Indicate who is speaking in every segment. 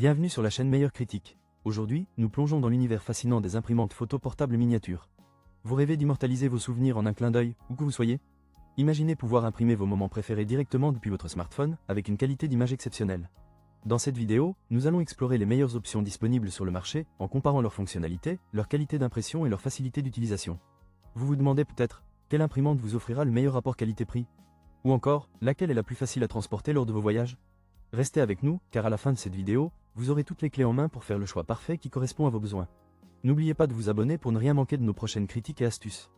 Speaker 1: Bienvenue sur la chaîne Meilleure Critique. Aujourd'hui, nous plongeons dans l'univers fascinant des imprimantes photo portables miniatures. Vous rêvez d'immortaliser vos souvenirs en un clin d'œil, où que vous soyez? Imaginez pouvoir imprimer vos moments préférés directement depuis votre smartphone, avec une qualité d'image exceptionnelle. Dans cette vidéo, nous allons explorer les meilleures options disponibles sur le marché, en comparant leurs fonctionnalités, leur qualité d'impression et leur facilité d'utilisation. Vous vous demandez peut-être, quelle imprimante vous offrira le meilleur rapport qualité-prix? Ou encore, laquelle est la plus facile à transporter lors de vos voyages? Restez avec nous, car à la fin de cette vidéo, vous aurez toutes les clés en main pour faire le choix parfait qui correspond à vos besoins. N'oubliez pas de vous abonner pour ne rien manquer de nos prochaines critiques et astuces.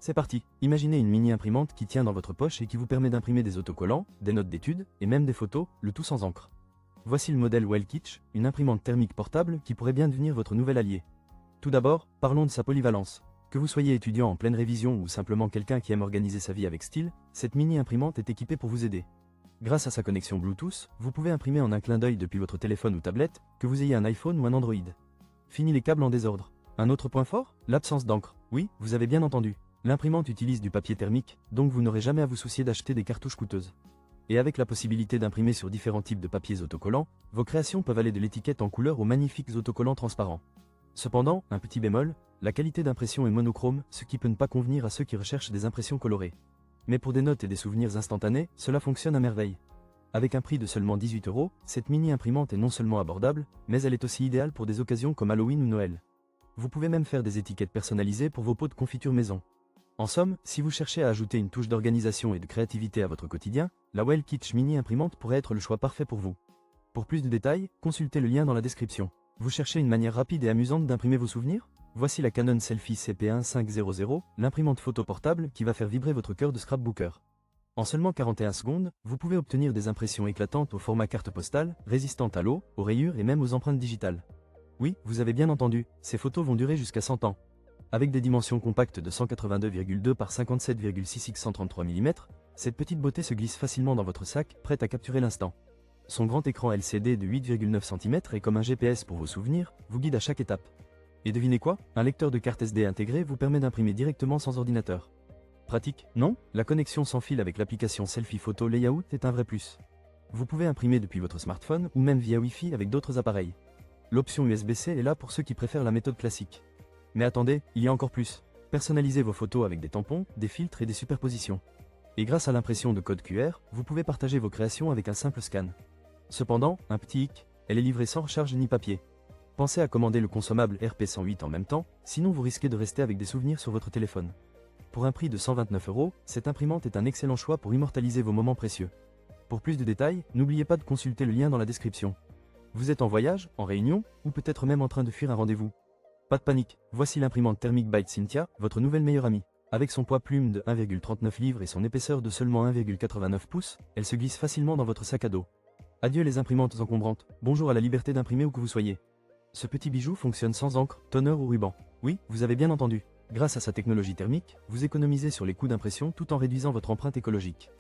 Speaker 1: C'est parti, imaginez une mini-imprimante qui tient dans votre poche et qui vous permet d'imprimer des autocollants, des notes d'études, et même des photos, le tout sans encre. Voici le modèle Wellkitch, une imprimante thermique portable qui pourrait bien devenir votre nouvel allié. Tout d'abord, parlons de sa polyvalence. Que vous soyez étudiant en pleine révision ou simplement quelqu'un qui aime organiser sa vie avec style, cette mini-imprimante est équipée pour vous aider. Grâce à sa connexion Bluetooth, vous pouvez imprimer en un clin d'œil depuis votre téléphone ou tablette, que vous ayez un iPhone ou un Android. Fini les câbles en désordre. Un autre point fort? L'absence d'encre. Oui, vous avez bien entendu. L'imprimante utilise du papier thermique, donc vous n'aurez jamais à vous soucier d'acheter des cartouches coûteuses. Et avec la possibilité d'imprimer sur différents types de papiers autocollants, vos créations peuvent aller de l'étiquette en couleur aux magnifiques autocollants transparents. Cependant, un petit bémol, la qualité d'impression est monochrome, ce qui peut ne pas convenir à ceux qui recherchent des impressions colorées. Mais pour des notes et des souvenirs instantanés, cela fonctionne à merveille. Avec un prix de seulement 18 €, cette mini-imprimante est non seulement abordable, mais elle est aussi idéale pour des occasions comme Halloween ou Noël. Vous pouvez même faire des étiquettes personnalisées pour vos pots de confiture maison. En somme, si vous cherchez à ajouter une touche d'organisation et de créativité à votre quotidien, la Wellkitch mini-imprimante pourrait être le choix parfait pour vous. Pour plus de détails, consultez le lien dans la description. Vous cherchez une manière rapide et amusante d'imprimer vos souvenirs? Voici la Canon Selphy CP1500, l'imprimante photo portable qui va faire vibrer votre cœur de scrapbooker. En seulement 41 secondes, vous pouvez obtenir des impressions éclatantes au format carte postale, résistantes à l'eau, aux rayures et même aux empreintes digitales. Oui, vous avez bien entendu, ces photos vont durer jusqu'à 100 ans. Avec des dimensions compactes de 182,2 par 57,6 x 133 mm, cette petite beauté se glisse facilement dans votre sac, prête à capturer l'instant. Son grand écran LCD de 8,9 cm est comme un GPS pour vos souvenirs, vous guide à chaque étape. Et devinez quoi? Un lecteur de carte SD intégré vous permet d'imprimer directement sans ordinateur. Pratique, non? La connexion sans fil avec l'application Selfie Photo Layout est un vrai plus. Vous pouvez imprimer depuis votre smartphone ou même via Wi-Fi avec d'autres appareils. L'option USB-C est là pour ceux qui préfèrent la méthode classique. Mais attendez, il y a encore plus. Personnalisez vos photos avec des tampons, des filtres et des superpositions. Et grâce à l'impression de code QR, vous pouvez partager vos créations avec un simple scan. Cependant, un petit hic, elle est livrée sans recharge ni papier. Pensez à commander le consommable RP108 en même temps, sinon vous risquez de rester avec des souvenirs sur votre téléphone. Pour un prix de 129 €, cette imprimante est un excellent choix pour immortaliser vos moments précieux. Pour plus de détails, n'oubliez pas de consulter le lien dans la description. Vous êtes en voyage, en réunion, ou peut-être même en train de fuir un rendez-vous? Pas de panique, voici l'imprimante thermique Byte Cynthia, votre nouvelle meilleure amie. Avec son poids plume de 1,39 livres et son épaisseur de seulement 1,89 pouces, elle se glisse facilement dans votre sac à dos. Adieu les imprimantes encombrantes, bonjour à la liberté d'imprimer où que vous soyez. Ce petit bijou fonctionne sans encre, toner ou ruban. Oui, vous avez bien entendu. Grâce à sa technologie thermique, vous économisez sur les coûts d'impression tout en réduisant votre empreinte écologique.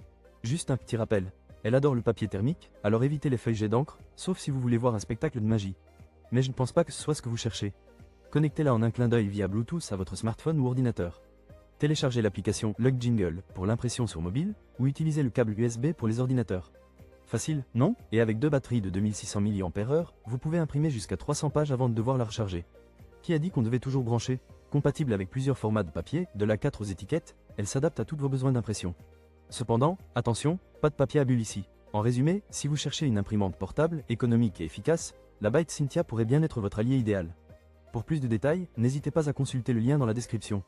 Speaker 1: Juste un petit rappel, elle adore le papier thermique, alors évitez les feuilles jets d'encre, sauf si vous voulez voir un spectacle de magie. Mais je ne pense pas que ce soit ce que vous cherchez. Connectez-la en un clin d'œil via Bluetooth à votre smartphone ou ordinateur. Téléchargez l'application LugJingle pour l'impression sur mobile, ou utilisez le câble USB pour les ordinateurs. Facile, non? Et avec deux batteries de 2600 mAh, vous pouvez imprimer jusqu'à 300 pages avant de devoir la recharger. Qui a dit qu'on devait toujours brancher? Compatible avec plusieurs formats de papier, de l'A4 aux étiquettes, elle s'adapte à tous vos besoins d'impression. Cependant, attention, pas de papier à bulles ici. En résumé, si vous cherchez une imprimante portable, économique et efficace, la Byte Cynthia pourrait bien être votre allié idéal. Pour plus de détails, n'hésitez pas à consulter le lien dans la description.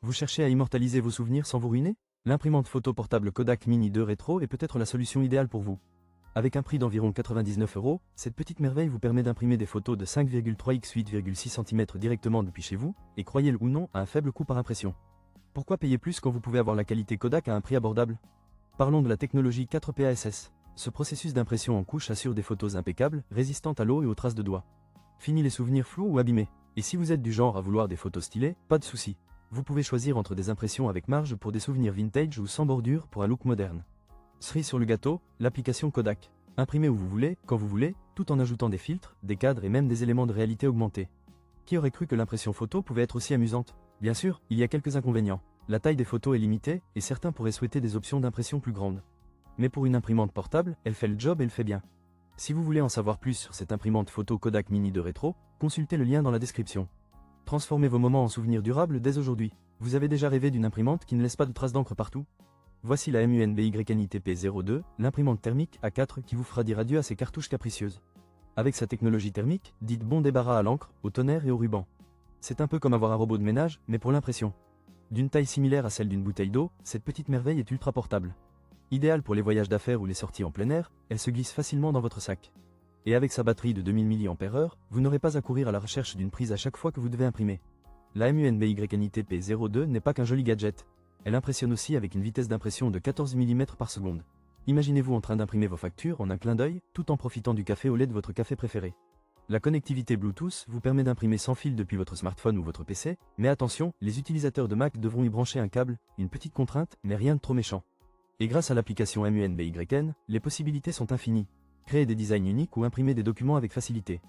Speaker 1: Vous cherchez à immortaliser vos souvenirs sans vous ruiner? L'imprimante photo portable Kodak Mini 2 Retro est peut-être la solution idéale pour vous. Avec un prix d'environ 99 €, cette petite merveille vous permet d'imprimer des photos de 5,3 x 8,6 cm directement depuis chez vous, et croyez-le ou non, à un faible coût par impression. Pourquoi payer plus quand vous pouvez avoir la qualité Kodak à un prix abordable? Parlons de la technologie 4PASS. Ce processus d'impression en couche assure des photos impeccables, résistantes à l'eau et aux traces de doigts. Fini les souvenirs flous ou abîmés. Et si vous êtes du genre à vouloir des photos stylées, pas de souci. Vous pouvez choisir entre des impressions avec marge pour des souvenirs vintage ou sans bordure pour un look moderne. Cerise sur le gâteau, l'application Kodak. Imprimez où vous voulez, quand vous voulez, tout en ajoutant des filtres, des cadres et même des éléments de réalité augmentée. Qui aurait cru que l'impression photo pouvait être aussi amusante? Bien sûr, il y a quelques inconvénients. La taille des photos est limitée, et certains pourraient souhaiter des options d'impression plus grandes. Mais pour une imprimante portable, elle fait le job et le fait bien. Si vous voulez en savoir plus sur cette imprimante photo Kodak Mini 2 Rétro, consultez le lien dans la description. Transformez vos moments en souvenirs durables dès aujourd'hui. Vous avez déjà rêvé d'une imprimante qui ne laisse pas de traces d'encre partout? Voici la MUNBYNI TP02, l'imprimante thermique A4 qui vous fera dire adieu à ces cartouches capricieuses. Avec sa technologie thermique, dites bon débarras à l'encre, au tonnerre et au ruban. C'est un peu comme avoir un robot de ménage, mais pour l'impression. D'une taille similaire à celle d'une bouteille d'eau, cette petite merveille est ultra portable. Idéale pour les voyages d'affaires ou les sorties en plein air, elle se glisse facilement dans votre sac. Et avec sa batterie de 2000 mAh, vous n'aurez pas à courir à la recherche d'une prise à chaque fois que vous devez imprimer. La MUNBYNI TP02 n'est pas qu'un joli gadget. Elle impressionne aussi avec une vitesse d'impression de 14 mm par seconde. Imaginez-vous en train d'imprimer vos factures en un clin d'œil, tout en profitant du café au lait de votre café préféré. La connectivité Bluetooth vous permet d'imprimer sans fil depuis votre smartphone ou votre PC, mais attention, les utilisateurs de Mac devront y brancher un câble, une petite contrainte, mais rien de trop méchant. Et grâce à l'application MUNBYN, les possibilités sont infinies. Créer des designs uniques ou imprimer des documents avec facilité.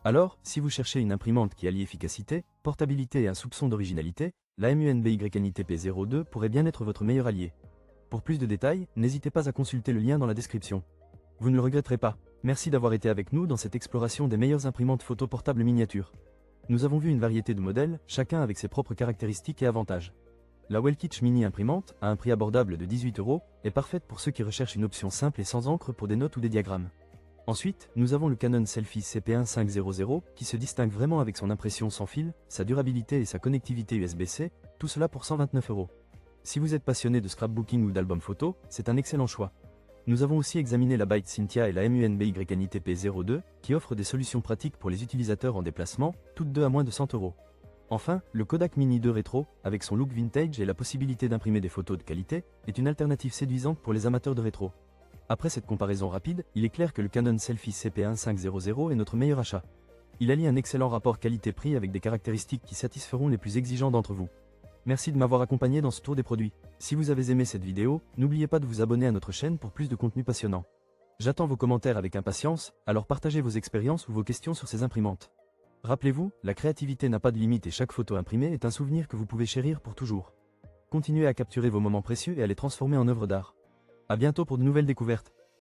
Speaker 1: Alors, si vous cherchez une imprimante qui allie efficacité, portabilité et un soupçon d'originalité, la MUNBYNI TP02 pourrait bien être votre meilleur allié. Pour plus de détails, n'hésitez pas à consulter le lien dans la description. Vous ne le regretterez pas. Merci d'avoir été avec nous dans cette exploration des meilleures imprimantes photo portables miniatures. Nous avons vu une variété de modèles, chacun avec ses propres caractéristiques et avantages. La Wellkitch Mini imprimante, à un prix abordable de 18 €, est parfaite pour ceux qui recherchent une option simple et sans encre pour des notes ou des diagrammes. Ensuite, nous avons le Canon Selphy CP1500 qui se distingue vraiment avec son impression sans fil, sa durabilité et sa connectivité USB-C, tout cela pour 129 €. Si vous êtes passionné de scrapbooking ou d'albums photos, c'est un excellent choix. Nous avons aussi examiné la Byte Cynthia et la MUNBYNI TP02, qui offrent des solutions pratiques pour les utilisateurs en déplacement, toutes deux à moins de 100 €. Enfin, le Kodak Mini 2 Rétro, avec son look vintage et la possibilité d'imprimer des photos de qualité, est une alternative séduisante pour les amateurs de rétro. Après cette comparaison rapide, il est clair que le Canon Selphy CP1500 est notre meilleur achat. Il allie un excellent rapport qualité-prix avec des caractéristiques qui satisferont les plus exigeants d'entre vous. Merci de m'avoir accompagné dans ce tour des produits. Si vous avez aimé cette vidéo, n'oubliez pas de vous abonner à notre chaîne pour plus de contenu passionnant. J'attends vos commentaires avec impatience, alors partagez vos expériences ou vos questions sur ces imprimantes. Rappelez-vous, la créativité n'a pas de limite et chaque photo imprimée est un souvenir que vous pouvez chérir pour toujours. Continuez à capturer vos moments précieux et à les transformer en œuvres d'art. À bientôt pour de nouvelles découvertes.